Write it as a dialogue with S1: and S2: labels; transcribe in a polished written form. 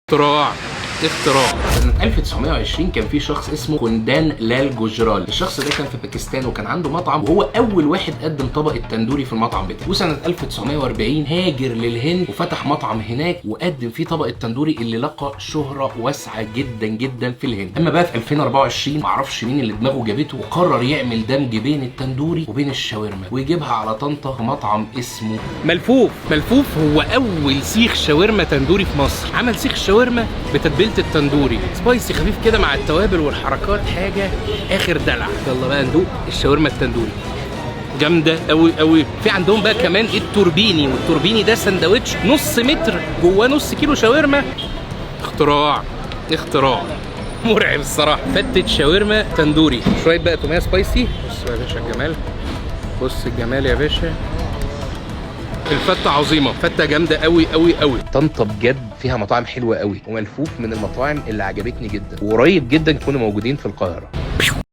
S1: اختراع سنة 1920 كان في شخص اسمه كوندان لال جوجرال. الشخص ده كان في باكستان وكان عنده مطعم، وهو اول واحد قدم طبق التندوري في المطعم بتاعه. وسنة 1940 هاجر للهند وفتح مطعم هناك وقدم فيه طبق التندوري اللي لقى شهرة واسعة جدا جدا في الهند. اما بقى في 2024 معرفش مين اللي دماغه جابته وقرر يعمل دمج بين التندوري وبين الشاورما ويجيبها على طنطا في مطعم اسمه
S2: ملفوف. هو اول سيخ شاورما تندوري في مصر. عمل سيخ شاورما بتتبيله التندوري، سبايسي خفيف كده مع التوابل والحركات، حاجه اخر دلع. يلا بقى ندوق الشاورما التندوري، جامده قوي قوي. في عندهم بقى كمان التوربيني، والتوربيني ده سندوتش نص متر جواه نص كيلو شاورما. اختراع مرعب الصراحه. فتة شاورما تندوري، شويه بقى توميه سبايسي. بص بقى يا باشا الجمال، بص الجمال يا باشا. الفتة عظيمة، فتة جامدة قوي قوي قوي. طنطا بجد فيها مطاعم حلوة قوي، وملفوف من المطاعم اللي عجبتني جدا، وقريب جدا يكونوا موجودين في القاهرة.